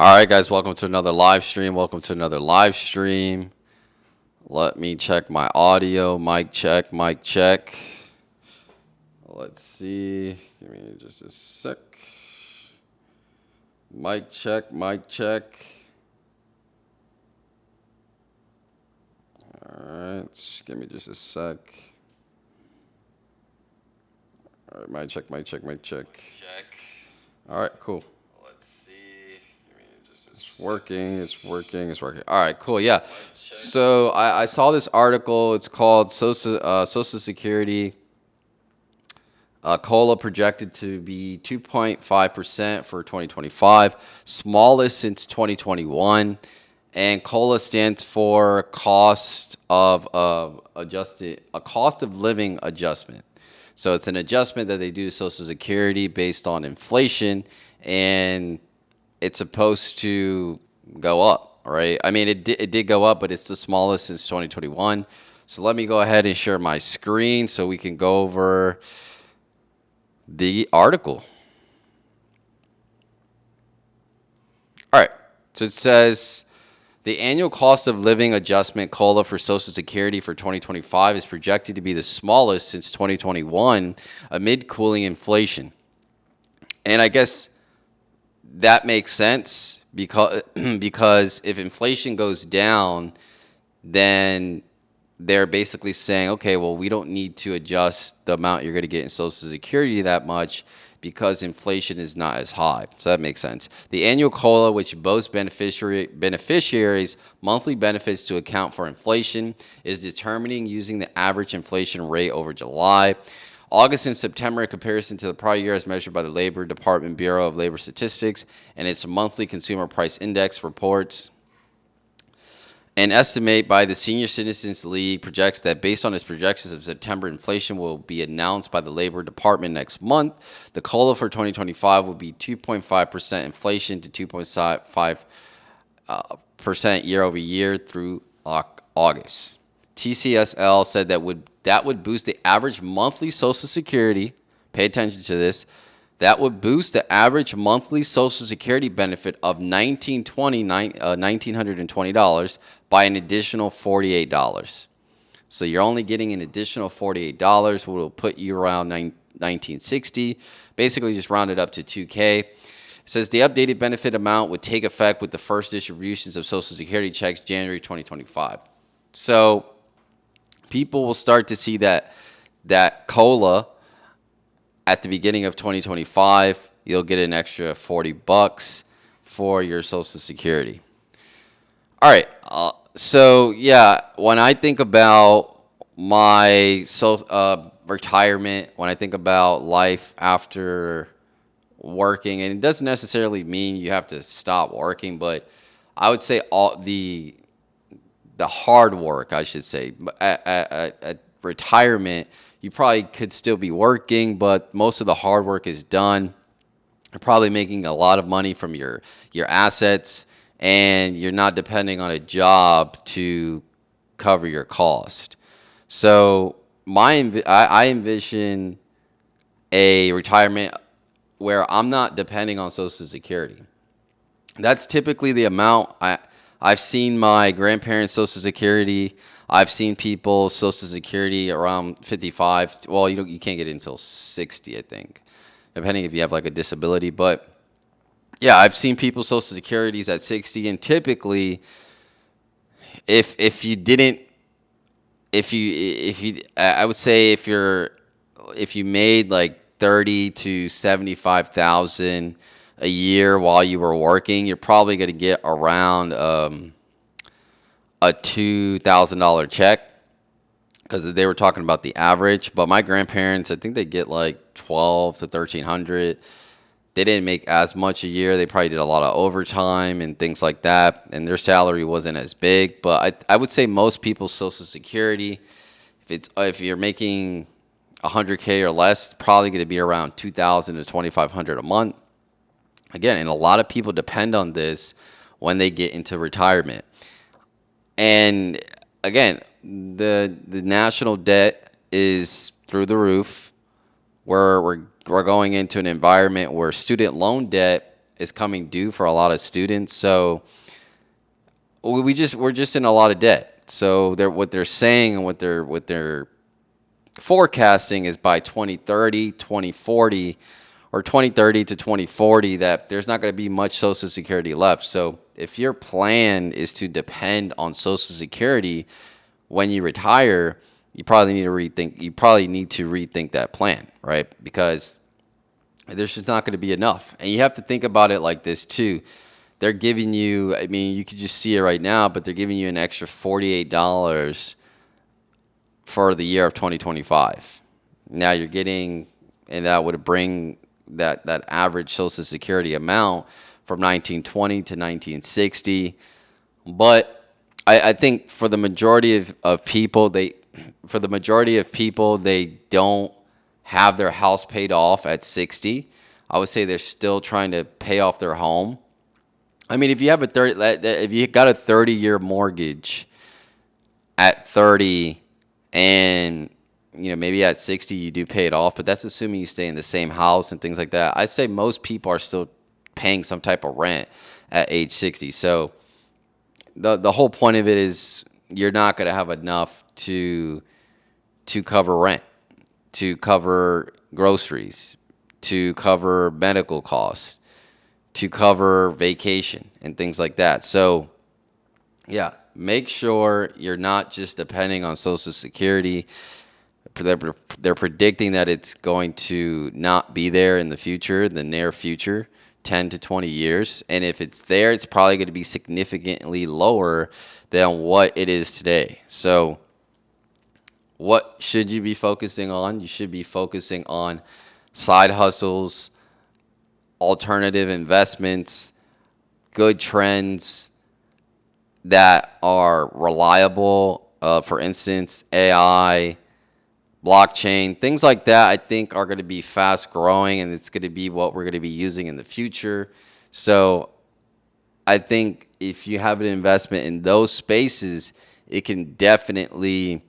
All right, guys, welcome to another live stream. Welcome to another live stream. Let me check my audio. Mic check, mic check. Let's see. Give me just a sec. Mic check, mic check. All right, give me just a sec. All right, mic check, mic check, mic check. All right, cool. Let's see. Give me just a It's working, it's working, it's working. All right, cool, yeah. So I saw this article. It's called Social Security. COLA projected to be 2.5% for 2025, smallest since 2021. And COLA stands for cost of living adjustment. So it's an adjustment that they do to Social Security based on inflation, and it's supposed to go up, right? I mean, it did go up, but it's the smallest since 2021. So let me go ahead and share my screen so we can go over the article. All right. So it says the annual cost of living adjustment COLA for Social Security for 2025 is projected to be the smallest since 2021 amid cooling inflation. And I guess that makes sense because if inflation goes down, then they're basically saying, okay, well, we don't need to adjust the amount you're going to get in Social Security that much because inflation is not as high. So that makes sense. The annual COLA, which boasts beneficiaries' monthly benefits to account for inflation, is determining using the average inflation rate over July, August, and September in comparison to the prior year as measured by the Labor Department Bureau of Labor Statistics and its monthly Consumer Price Index reports. An estimate by the Senior Citizens League projects that based on its projections of September inflation will be announced by the Labor Department next month. The COLA for 2025 will be 2.5% inflation to 2.5% year over year through August. TCSL said that would boost the average monthly Social Security. Pay attention to this. That would boost the average monthly Social Security benefit of $1,920 by an additional $48. So you're only getting an additional $48, which will put you around $1,960. Basically, just round it up to $2K. It says the updated benefit amount would take effect with the first distributions of Social Security checks January 2025. So people will start to see that COLA at the beginning of 2025, you'll get an extra $40 for your Social Security. All right. So yeah, when I think about my retirement, when I think about life after working, and it doesn't necessarily mean you have to stop working, but I would say all the hard work, I should say, at retirement, you probably could still be working, but most of the hard work is done. You're probably making a lot of money from your assets, and you're not depending on a job to cover your cost. So I envision a retirement where I'm not depending on Social Security. That's typically the amount. I've seen my grandparents' Social Security. I've seen people's Social Security around 55. Well, you can't get it until 60, I think, depending if you have like a disability. But yeah, I've seen people's Social Securities at 60, and typically, if I would say if you made like 30 to 75,000 a year while you were working, you're probably going to get around a $2,000 check, because they were talking about the average. But my grandparents, I think they get like 12 to 1,300. They didn't make as much a year. They probably did a lot of overtime and things like that, and their salary wasn't as big. But I would say most people's Social Security, if you're making 100K or less, it's probably going to be around 2,000 to 2,500 a month. Again, and a lot of people depend on this when they get into retirement. And again, the national debt is through the roof. We're going into an environment where student loan debt is coming due for a lot of students. So we're just in a lot of debt. So what they're saying and what they're forecasting is by 2030, 2040, or 2030 to 2040 that there's not going to be much Social Security left. So if your plan is to depend on Social Security when you retire, you probably need to rethink that plan, right? Because there's just not going to be enough. And you have to think about it like this too. They're giving you, I mean, you could just see it right now, but they're giving you an extra $48 for the year of 2025. Now you're getting, and that would bring that average Social Security amount from 1920 to 1960. But I think for the majority of people, they don't have their house paid off at 60. I would say they're still trying to pay off their home. I mean, if you got a 30-year mortgage at 30, and maybe at 60 you do pay it off, but that's assuming you stay in the same house and things like that. I say most people are still paying some type of rent at age 60. So the whole point of it is you're not going to have enough to cover rent, to cover groceries, to cover medical costs, to cover vacation and things like that. So yeah, make sure you're not just depending on Social Security. They're predicting that it's going to not be there in the future, the near future, 10 to 20 years. And if it's there, it's probably going to be significantly lower than what it is today. So what should you be focusing on? You should be focusing on side hustles, alternative investments, good trends that are reliable. For instance, AI, blockchain, things like that, I think are going to be fast growing, and it's going to be what we're going to be using in the future. So I think if you have an investment in those spaces, it can definitely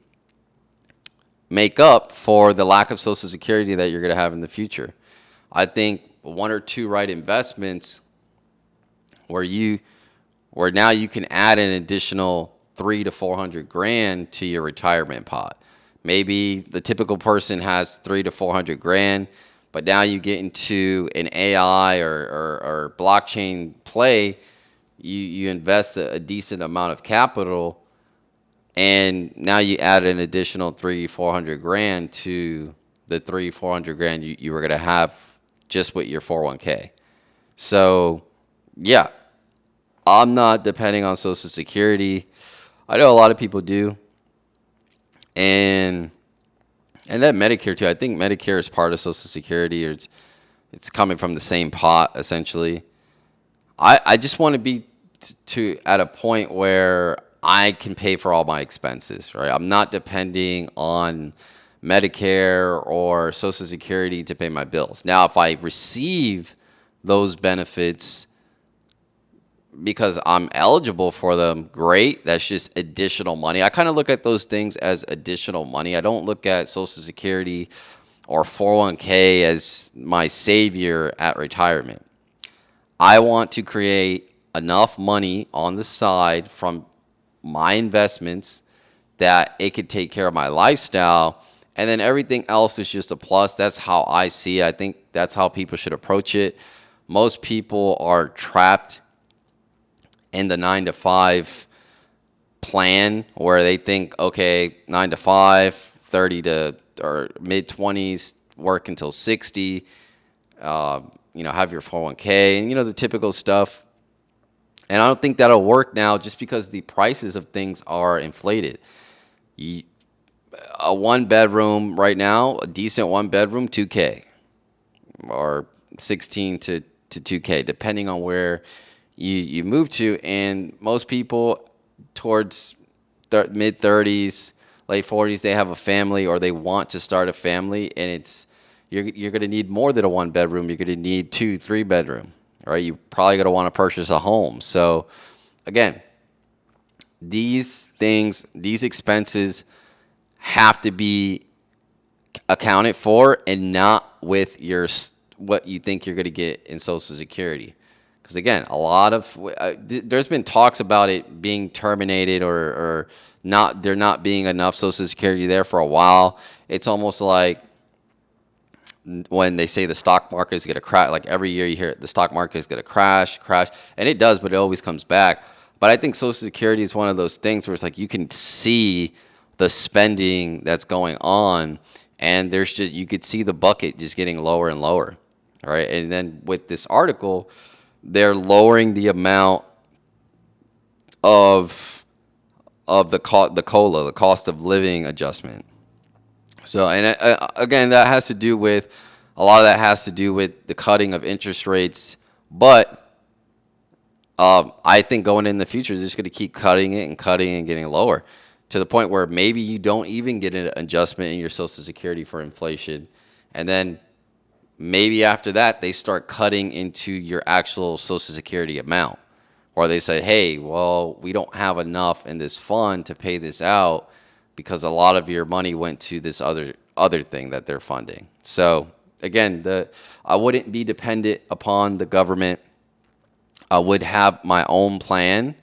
make up for the lack of Social Security that you're going to have in the future. I think one or two right investments where now you can add an additional 300 to 400 grand to your retirement pot. Maybe the typical person has 300 to 400 grand, but now you get into an AI or blockchain play, you invest a decent amount of capital, and now you add an additional 300-400 grand to the 300-400 grand you were going to have just with your 401k. So yeah, I'm not depending on Social Security. I know a lot of people do. And that Medicare too. I think Medicare is part of Social Security, or it's coming from the same pot essentially. I just want to be at a point where I can pay for all my expenses, right? I'm not depending on Medicare or Social Security to pay my bills. Now, if I receive those benefits because I'm eligible for them, great. That's just additional money. I kind of look at those things as additional money. I don't look at Social Security or 401k as my savior at retirement. I want to create enough money on the side from my investments that it could take care of my lifestyle, and then everything else is just a plus. That's how I see it. I think that's how people should approach it. Most people are trapped in the 9 to 5 plan where they think, okay, 9 to 5, 30 to or mid 20s, work until 60, have your 401k and the typical stuff. And I don't think that'll work now just because the prices of things are inflated. A one bedroom right now, a decent one bedroom, $2K or 16 to $2K, depending on where you move to. And most people towards mid 30s, late 40s, they have a family or they want to start a family, and you're going to need more than a one bedroom. You're going to need 2-3 bedroom. Right, you probably going to want to purchase a home. So again, these expenses have to be accounted for and not with what you think you're going to get in Social Security. Because again, a lot of there's been talks about it being terminated or not, there not being enough Social Security there for a while. It's almost like when they say the stock market is going to crash, like every year you hear the stock market is going to crash, and it does, but it always comes back. But I think Social Security is one of those things where it's like you can see the spending that's going on, and there's just, you could see the bucket just getting lower and lower, right? And then with this article, they're lowering the amount of the COLA, the cost of living adjustment. So, and again, that has to do with, a lot of that has to do with the cutting of interest rates. But I think going in the future, they're just going to keep cutting it and cutting and getting lower to the point where maybe you don't even get an adjustment in your Social Security for inflation. And then maybe after that, they start cutting into your actual Social Security amount. Or they say, hey, well, we don't have enough in this fund to pay this out because a lot of your money went to this other thing that they're funding. So again, I wouldn't be dependent upon the government. I would have my own plan,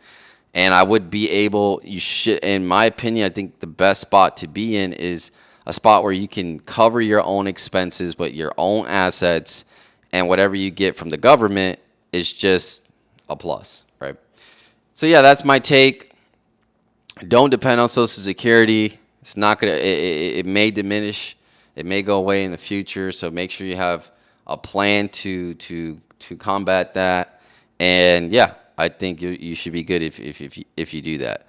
and I would be able, you should, in my opinion, I think the best spot to be in is a spot where you can cover your own expenses with your own assets, and whatever you get from the government is just a plus, right? So yeah, that's my take. Don't depend on Social Security. It's not gonna. It may diminish. It may go away in the future. So make sure you have a plan to combat that. And yeah, I think you should be good if you do that.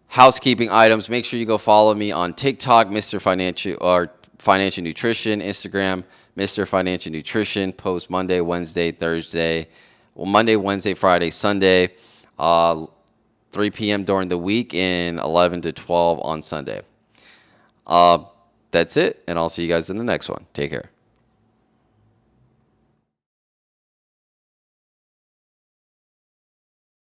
Housekeeping items. Make sure you go follow me on TikTok, Mr. Financial or Financial Nutrition, Instagram, Mr. Financial Nutrition. Post Monday, Wednesday, Thursday. Well, Monday, Wednesday, Friday, Sunday. 3 p.m. during the week and 11 to 12 on Sunday. That's it, and I'll see you guys in the next one. Take care.